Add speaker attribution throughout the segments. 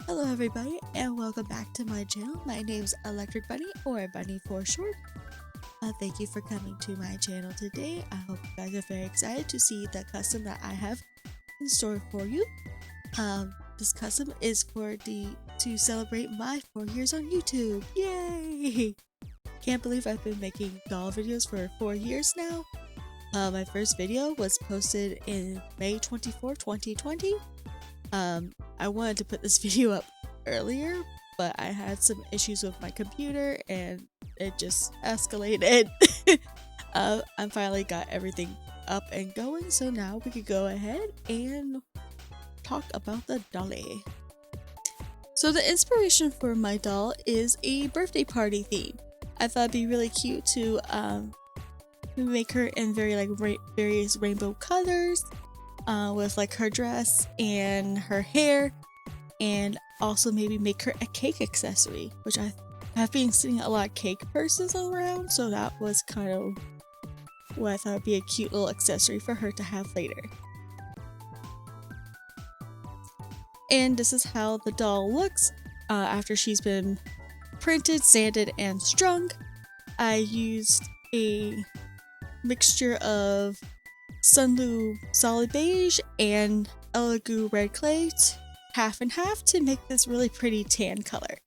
Speaker 1: Hello everybody and welcome back to my channel. My name's Electric Bunny, or Bunny for short. Thank you for coming to my channel today. I hope you guys are very excited to see the custom that I have in store for you. This custom is to celebrate my 4 years on YouTube. Yay! Can't believe I've been making doll videos for 4 years now. My first video was posted in May 24, 2020. I wanted to put this video up earlier, but I had some issues with my computer and it just escalated. I finally got everything up and going, so now we could go ahead and talk about the dolly. So the inspiration for my doll is a birthday party theme. I thought it'd be really cute to make her in various rainbow colors. With like her dress and her hair, and also maybe make her a cake accessory, which I have been seeing a lot of cake purses around, so that was kind of what I thought would be a cute little accessory for her to have later. And this is how the doll looks after she's been printed, sanded, and strung. I used a mixture of Sunlu solid beige and Elegoo red clay half and half to make this really pretty tan color.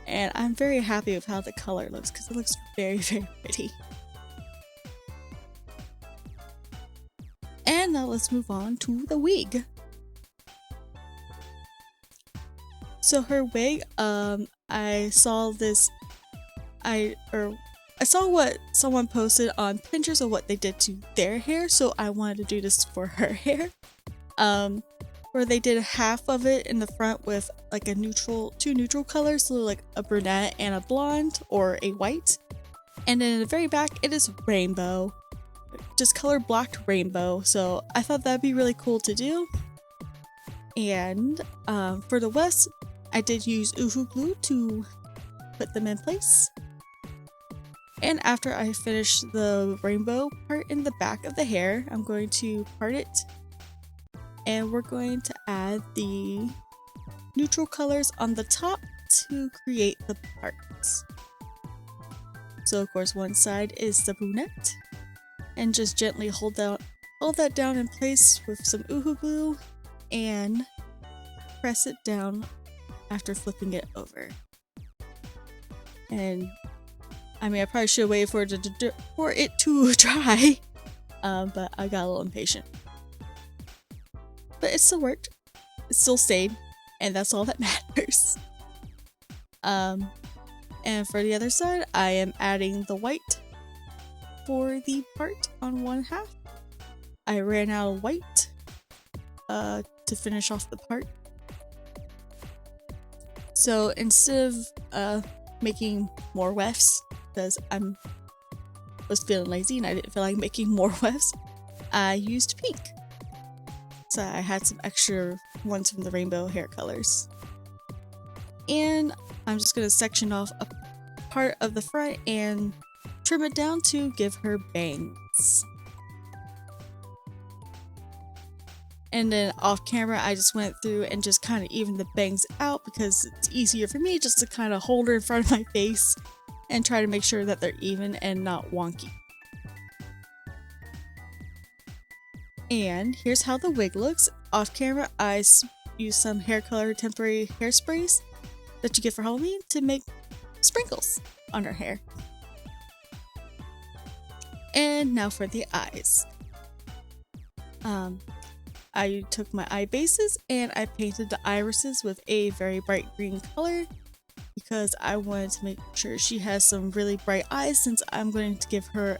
Speaker 1: And I'm very happy with how the color looks because it looks very, very pretty. And now let's move on to the wig. So her wig, I saw what someone posted on Pinterest of what they did to their hair, so I wanted to do this for her hair. Where they did half of it in the front with like two neutral colors, so like a brunette and a blonde or a white. And then in the very back, it is rainbow, just color blocked rainbow. So I thought that'd be really cool to do. And for the west, I did use Uhu glue to put them in place. And after I finish the rainbow part in the back of the hair, I'm going to part it. And we're going to add the neutral colors on the top to create the parts. So of course one side is the brunette. And just gently hold that down in place with some Uhu glue and press it down after flipping it over. And I mean, I probably should have waited for it to dry, but I got a little impatient. But it still worked. It still stayed, and that's all that matters. And for the other side, I am adding the white for the part on one half. I ran out of white to finish off the part. So instead of making more wefts, because I was feeling lazy and I didn't feel like making more wefts, I used pink. So I had some extra ones from the rainbow hair colors. And I'm just going to section off a part of the front and trim it down to give her bangs. And then off camera, I just went through and just kind of evened the bangs out because it's easier for me just to kind of hold her in front of my face and try to make sure that they're even and not wonky. And here's how the wig looks. Off camera, I used some hair color temporary hairsprays that you get for Halloween to make sprinkles on her hair. And now for the eyes. I took my eye bases and I painted the irises with a very bright green color because I wanted to make sure she has some really bright eyes, since I'm going to give her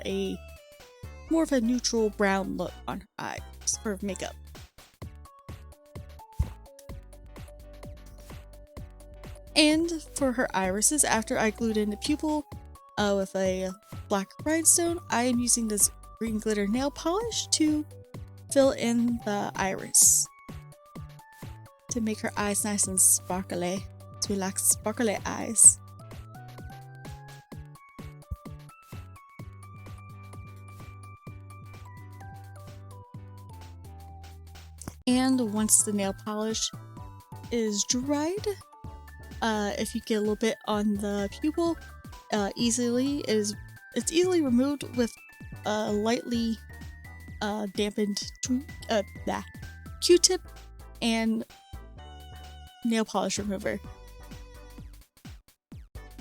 Speaker 1: more of a neutral brown look on her eyes for makeup. And for her irises, after I glued in the pupil with a black rhinestone, I am using this green glitter nail polish to fill in the iris to make her eyes nice and sparkly, so we like sparkly eyes. And once the nail polish is dried, if you get a little bit on the pupil, it's easily removed with a lightly dampened Q-tip and nail polish remover.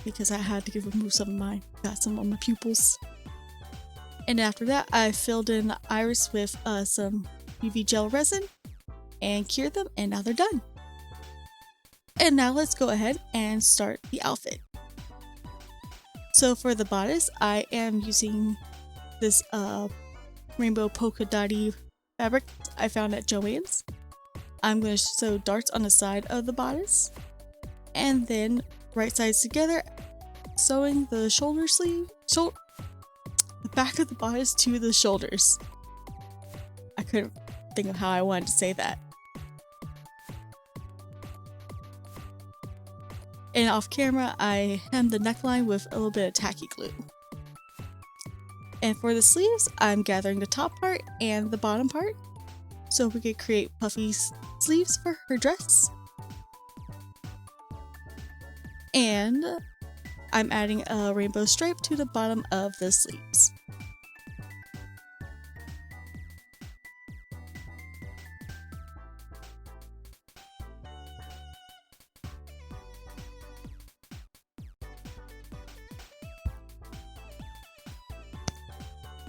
Speaker 1: Because I had to remove some of mine. Got some on my pupils. And after that, I filled in the iris with some UV gel resin and cured them, and now they're done. And now let's go ahead and start the outfit. So for the bodice, I am using this rainbow polka dotty fabric I found at Joann's. I'm going to sew darts on the side of the bodice, and then right sides together, sewing the shoulder sleeve, the back of the bodice to the shoulders. I couldn't think of how I wanted to say that. And off camera, I hemmed the neckline with a little bit of tacky glue. And for the sleeves, I'm gathering the top part and the bottom part so we could create puffy sleeves for her dress. And I'm adding a rainbow stripe to the bottom of the sleeves.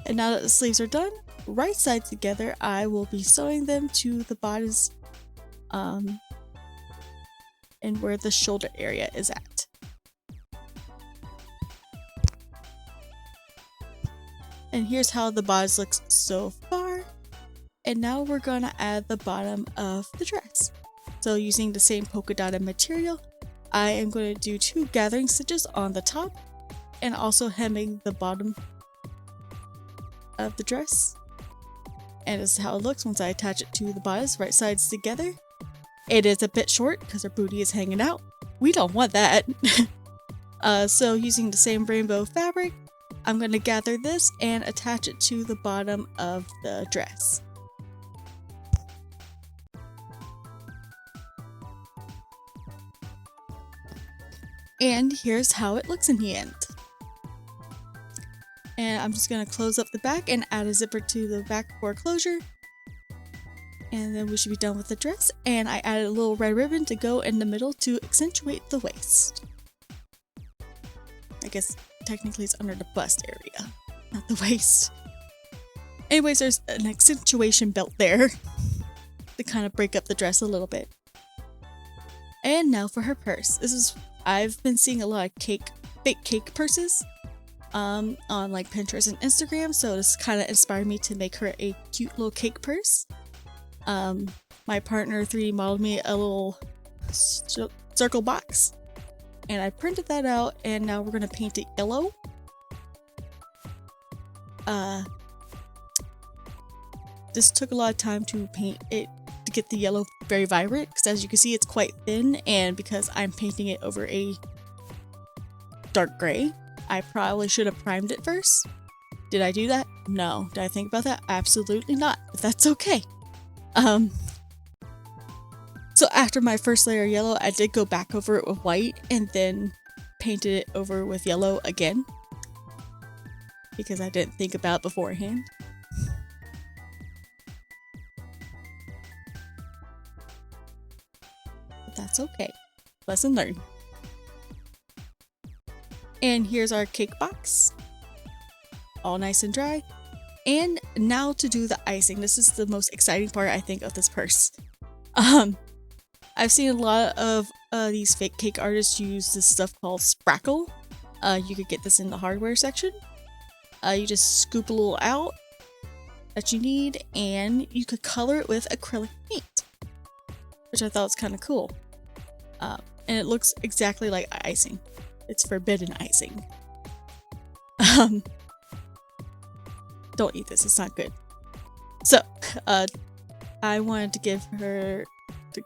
Speaker 1: And now that the sleeves are done, right sides together, I will be sewing them to the bodice and where the shoulder area is at. And here's how the bodice looks so far. And now we're gonna add the bottom of the dress. So using the same polka dotted material, I am going to do 2 gathering stitches on the top and also hemming the bottom of the dress. And this is how it looks once I attach it to the bodice, right sides together. It is a bit short because her booty is hanging out. We don't want that. So using the same rainbow fabric, I'm going to gather this and attach it to the bottom of the dress. And here's how it looks in the end. And I'm just going to close up the back and add a zipper to the back for closure. And then we should be done with the dress. And I added a little red ribbon to go in the middle to accentuate the waist. I guess technically it's under the bust area, not the waist. Anyways, there's an accentuation belt there to kind of break up the dress a little bit. And now for her purse. I've been seeing a lot of fake cake purses on like Pinterest and Instagram, so this kind of inspired me to make her a cute little cake purse. My partner 3D modeled me a little circle box, and I printed that out, and now we're gonna paint it yellow. This took a lot of time to paint it to get the yellow very vibrant, because as you can see it's quite thin, and because I'm painting it over a dark gray, I probably should have primed it first. Did I do that? No. Did I think about that? Absolutely not, but that's okay. So after my first layer of yellow, I did go back over it with white and then painted it over with yellow again because I didn't think about it beforehand. But that's okay. Lesson learned. And here's our cake box. All nice and dry. And now to do the icing. This is the most exciting part, I think, of this purse. I've seen a lot of these fake cake artists use this stuff called Sprackle. You could get this in the hardware section. You just scoop a little out that you need, and you could color it with acrylic paint, which I thought was kind of cool. And it looks exactly like icing. It's forbidden icing. Don't eat this, it's not good. So, I wanted to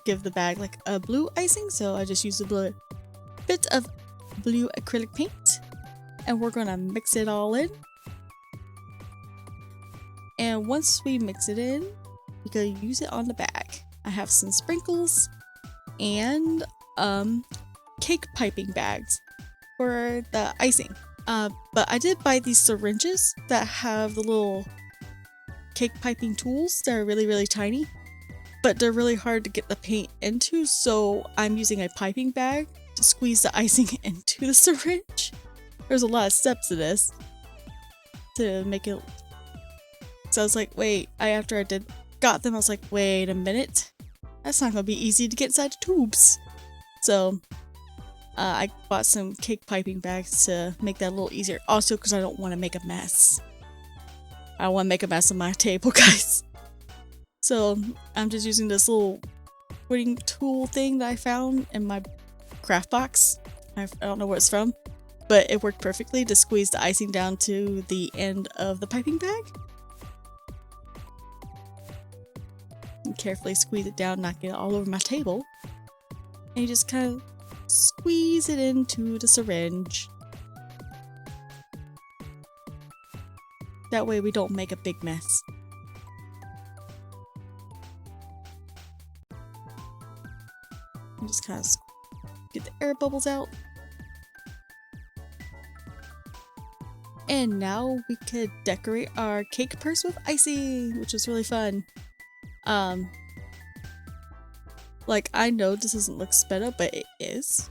Speaker 1: give the bag like a blue icing, so I just used a bit of blue acrylic paint, and we're gonna mix it all in. And once we mix it in, we can use it on the bag. I have some sprinkles and cake piping bags for the icing. But I did buy these syringes that have the little cake piping tools that are really tiny, but they're really hard to get the paint into, so I'm using a piping bag to squeeze the icing into the syringe. There's a lot of steps to this to make it. So I was like, wait, after I got them, I was like, wait a minute, that's not gonna be easy to get inside the tubes. So I bought some cake piping bags to make that a little easier. Also, because I don't want to make a mess. I don't want to make a mess of my table, guys. So I'm just using this little putting tool thing that I found in my craft box. I don't know where it's from, but it worked perfectly to squeeze the icing down to the end of the piping bag. And carefully squeeze it down, not get it all over my table. And you just kind of squeeze it into the syringe. That way we don't make a big mess. And just kind of get the air bubbles out. And now we could decorate our cake purse with icing, which is really fun. Like, I know this doesn't look sped up, but it is.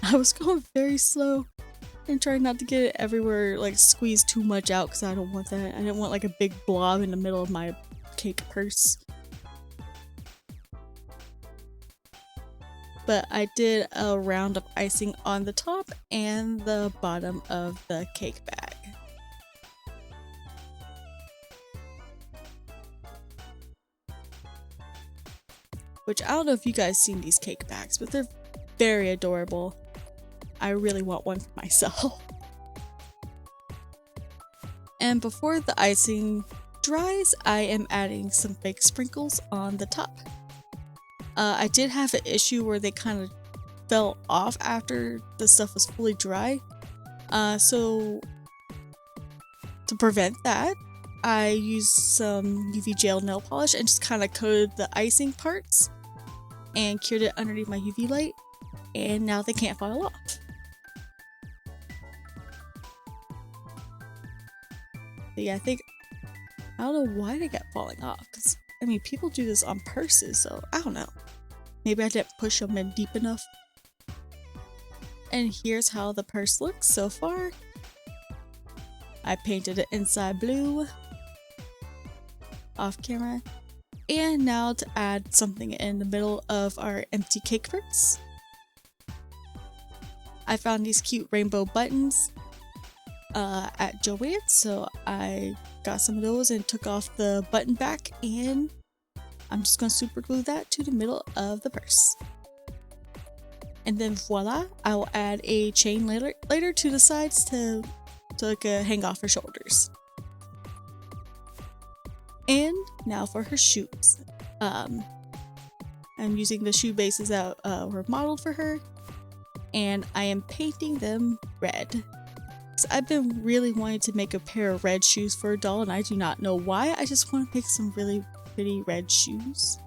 Speaker 1: I was going very slow and trying not to get it everywhere, like squeeze too much out, because I don't want that. I didn't want like a big blob in the middle of my cake purse. But I did a round of icing on the top and the bottom of the cake bag. Which I don't know if you guys seen these cake bags, but they're very adorable. I really want one for myself. And before the icing dries, I am adding some fake sprinkles on the top. I did have an issue where they kind of fell off after the stuff was fully dry. So to prevent that, I used some UV gel nail polish and just kind of coated the icing parts and cured it underneath my UV light, and now they can't fall off. But yeah, I don't know why they kept falling off, because I mean, people do this on purses, so I don't know. Maybe I didn't push them in deep enough. And here's how the purse looks so far. I painted it inside blue off camera. And now to add something in the middle of our empty cake purse. I found these cute rainbow buttons at Joanne's, so I got some of those and took off the button back, and I'm just going to super glue that to the middle of the purse. And then voila, I will add a chain later to the sides to like hang off her shoulders. And now for her shoes. I'm using the shoe bases that were modeled for her, and I am painting them red. So I've been really wanting to make a pair of red shoes for a doll, and I do not know why. I just want to make some really pretty red shoes.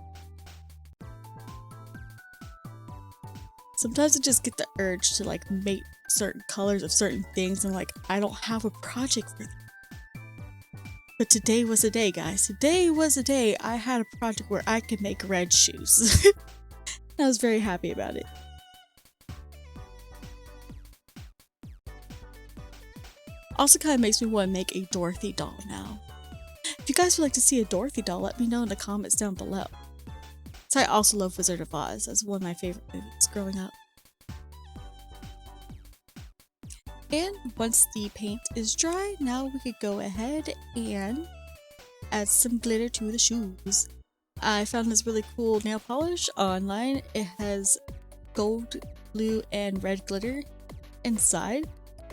Speaker 1: Sometimes I just get the urge to like make certain colors of certain things, and like I don't have a project for them. But today was a day, guys. Today was a day I had a project where I could make red shoes. I was very happy about it. Also kind of makes me want to make a Dorothy doll now. If you guys would like to see a Dorothy doll, let me know in the comments down below. So I also love Wizard of Oz. That's one of my favorite movies growing up. And once the paint is dry, now we could go ahead and add some glitter to the shoes. I found this really cool nail polish online. It has gold, blue, and red glitter inside.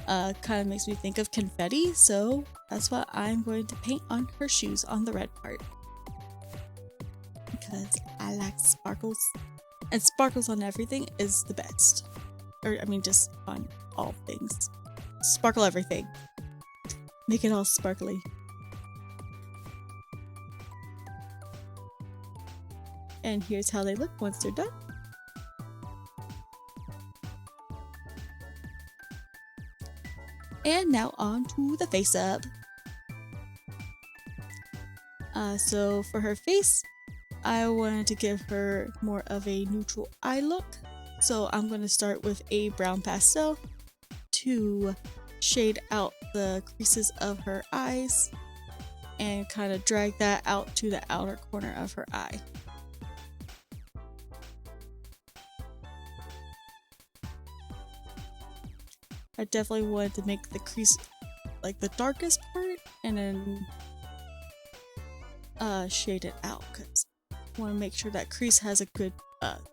Speaker 1: Kind of makes me think of confetti, so that's what I'm going to paint on her shoes on the red part. Because I like sparkles. And sparkles on everything is the best. Or, I mean, just on all things. Sparkle everything. Make it all sparkly. And here's how they look once they're done. And now on to the face up. So for her face, I wanted to give her more of a neutral eye look. So I'm going to start with a brown pastel to shade out the creases of her eyes and kind of drag that out to the outer corner of her eye. I definitely wanted to make the crease like the darkest part and then shade it out because I want to make sure that crease has a good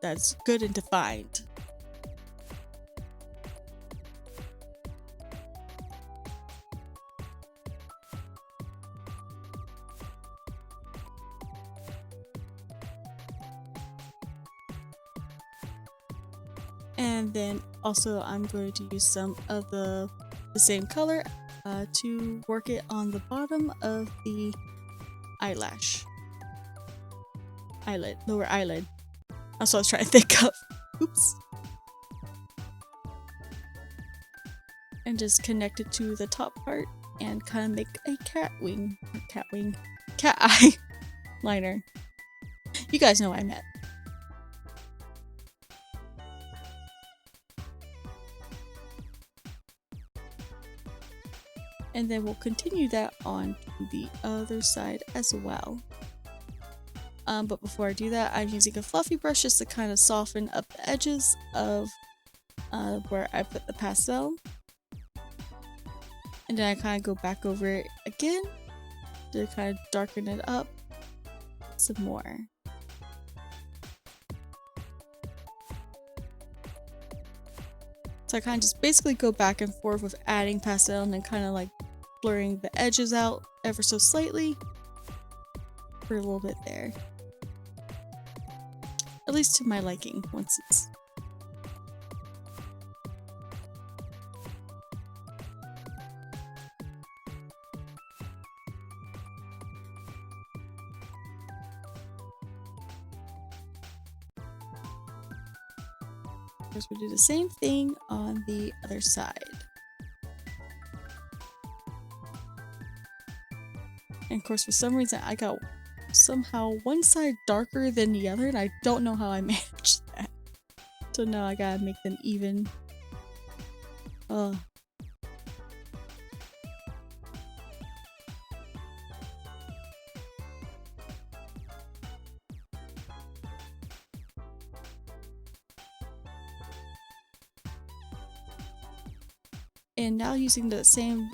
Speaker 1: that's good and defined. And then also I'm going to use some of the same color to work it on the bottom of the eyelash. Lower eyelid. That's what I was trying to think of. Oops. And just connect it to the top part and kind of make a cat eye liner. You guys know what I meant. And then we'll continue that on to the other side as well. But before I do that, I'm using a fluffy brush just to kind of soften up the edges of where I put the pastel. And then I kind of go back over it again to kind of darken it up some more. So I kind of just basically go back and forth with adding pastel and then kind of like blurring the edges out ever so slightly for a little bit there. At least to my liking once it's... Of course, we do the same thing on the other side. And of course, for some reason, I got somehow one side darker than the other, and I don't know how I managed that. So now I gotta make them even. And now using the same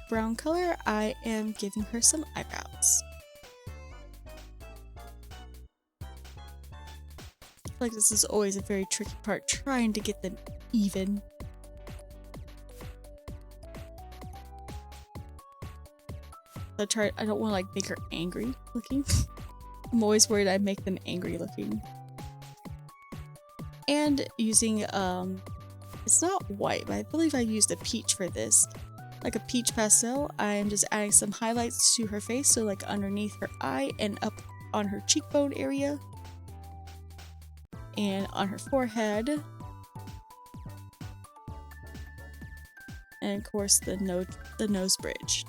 Speaker 1: brown color, I am giving her some eyebrows. Like this is always a very tricky part, trying to get them even. I don't want to like make her angry looking. I'm always worried I make them angry looking. And using it's not white, but I believe I used a peach for this. Like a peach pastel, I'm just adding some highlights to her face, so like underneath her eye and up on her cheekbone area. And on her forehead. And of course the nose bridge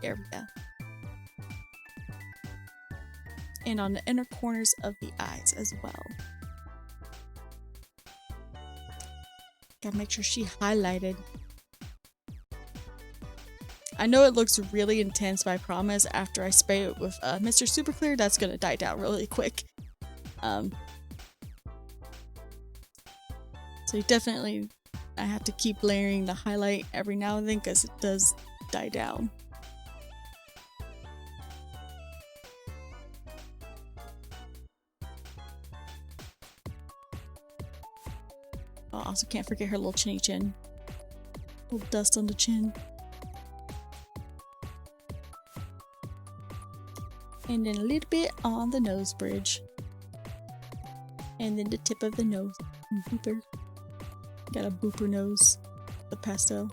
Speaker 1: area. And on the inner corners of the eyes as well. Gotta make sure she highlighted. I know it looks really intense, but I promise after I spray it with Mr. Super Clear, that's gonna die down really quick. So definitely, I have to keep layering the highlight every now and then because it does die down. Oh, I also can't forget her little chinny chin. Little dust on the chin. And then a little bit on the nose bridge. And then the tip of the nose. Booper. Got a booper nose. The pastel.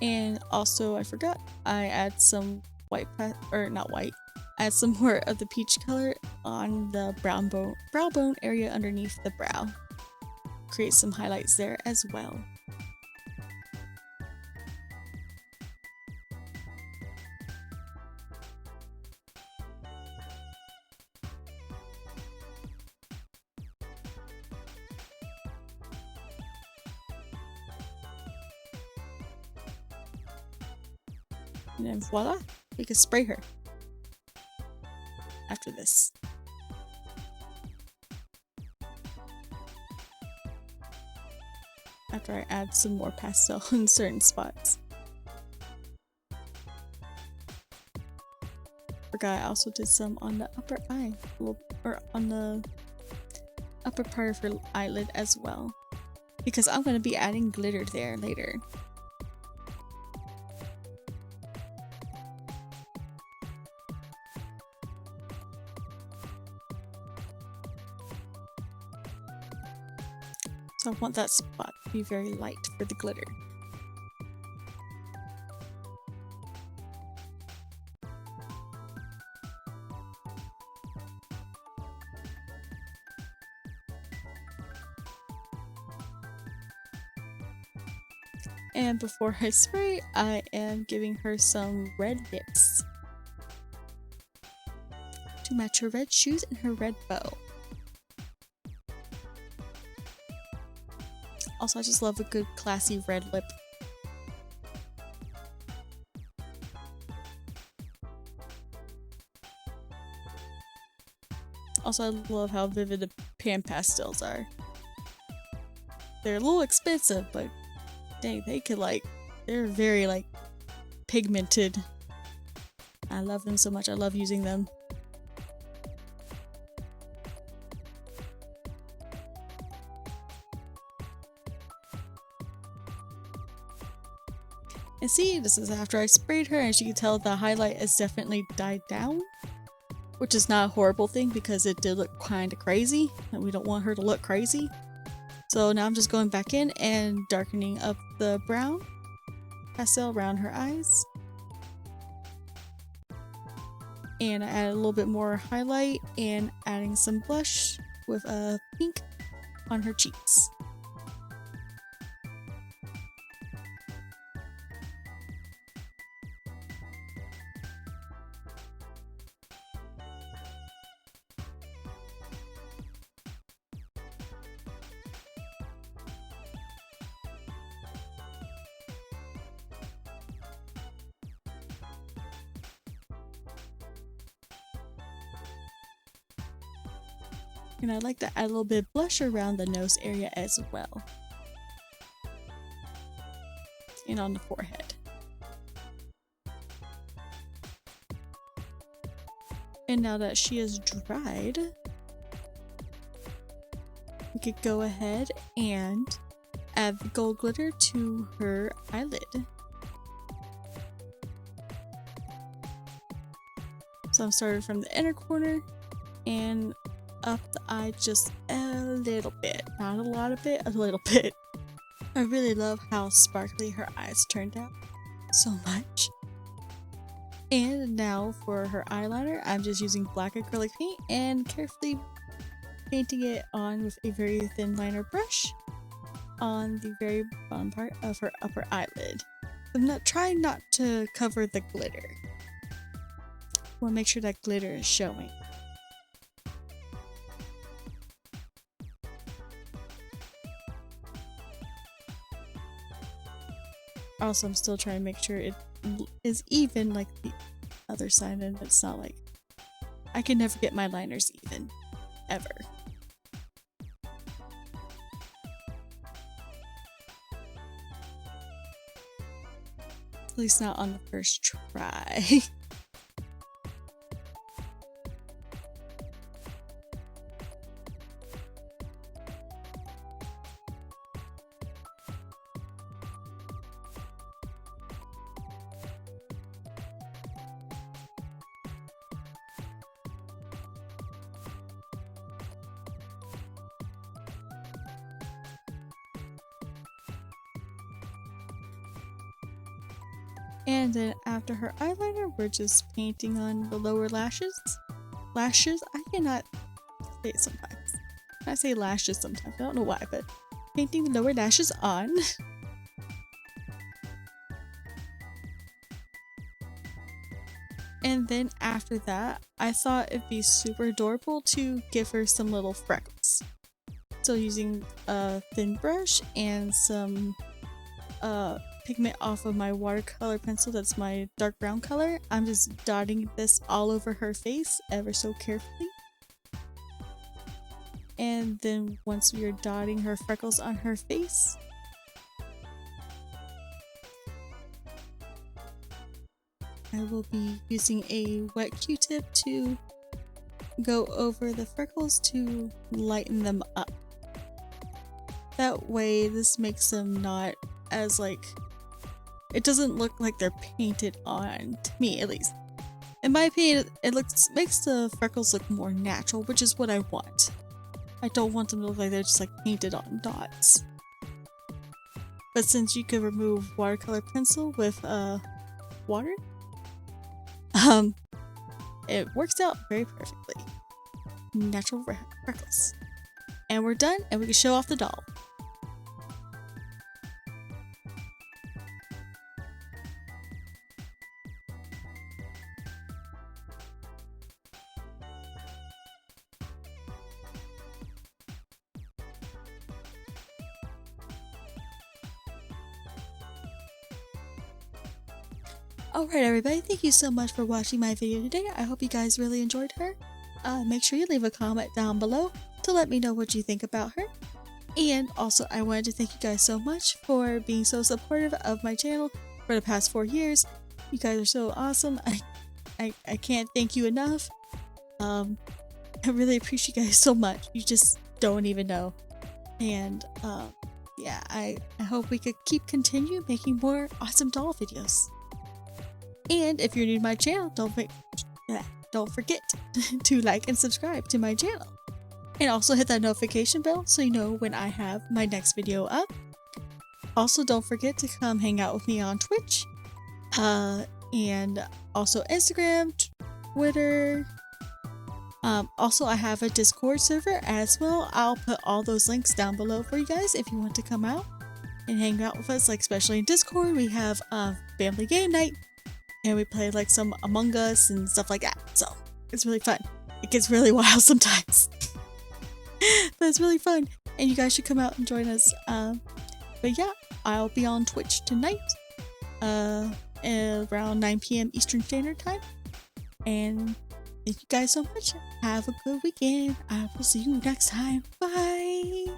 Speaker 1: And also, I forgot, I add some white, or not white, add some more of the peach color on the brow bone area underneath the brow. Create some highlights there as well. And then voila, we can spray her after this. After I add some more pastel in certain spots. Forgot I also did some on the upper eye, or on the upper part of her eyelid as well, because I'm going to be adding glitter there later. So I want that spot to be very light for the glitter. And before I spray, I am giving her some red lips to match her red shoes and her red bow. Also, I just love a good classy red lip. Also, I love how vivid the pan pastels are. They're a little expensive, but dang, they could they're very pigmented. I love them so much. I love using them. And see, this is after I sprayed her, and as you can tell, the highlight has definitely died down. Which is not a horrible thing because it did look kind of crazy, and we don't want her to look crazy. So now I'm just going back in and darkening up the brown pastel around her eyes. And I added a little bit more highlight and adding some blush with a pink on her cheeks. And I like to add a little bit of blush around the nose area as well. And on the forehead. And now that she is dried, we could go ahead and add the gold glitter to her eyelid. So I'm starting from the inner corner and up the eye just a little bit. Not a lot of it, a little bit. I really love how sparkly her eyes turned out so much. And now for her eyeliner, I'm just using black acrylic paint and carefully painting it on with a very thin liner brush on the very bottom part of her upper eyelid. I'm trying not to cover the glitter. I want to make sure that glitter is showing. Also, I'm still trying to make sure it is even like the other side, and it's not like I can never get my liners even, ever. At least not on the first try. And then after her eyeliner, we're just painting on the lower lashes lashes. I cannot say it sometimes. I say lashes sometimes. I don't know why, but painting the lower lashes on. And then after that, I thought it'd be super adorable to give her some little freckles. So using a thin brush and some pigment off of my watercolor pencil, that's my dark brown color, I'm just dotting this all over her face ever so carefully. And then once we are dotting her freckles on her face, I will be using a wet Q-tip to go over the freckles to lighten them up. That way this makes them not as like, it doesn't look like they're painted on, to me at least. In my opinion, it makes the freckles look more natural, which is what I want. I don't want them to look like they're just like painted on dots. But since you could remove watercolor pencil with water, it works out very perfectly. Natural freckles. And we're done, and we can show off the doll. Alright everybody, thank you so much for watching my video today. I hope you guys really enjoyed her. Make sure you leave a comment down below to let me know what you think about her. And also I wanted to thank you guys so much for being so supportive of my channel for the past 4 years. You guys are so awesome. I can't thank you enough. I really appreciate you guys so much. You just don't even know. And yeah, I hope we could continue making more awesome doll videos. And if you're new to my channel, don't forget to like and subscribe to my channel. And also hit that notification bell so you know when I have my next video up. Also, don't forget to come hang out with me on Twitch. And also Instagram, Twitter. Also, I have a Discord server as well. I'll put all those links down below for you guys if you want to come out and hang out with us. Like, especially in Discord, we have family game night. And we play like some Among Us and stuff like that. So it's really fun. It gets really wild sometimes. But it's really fun. And you guys should come out and join us. But yeah, I'll be on Twitch tonight. Around 9 p.m. Eastern Standard Time. And thank you guys so much. Have a good weekend. I will see you next time. Bye.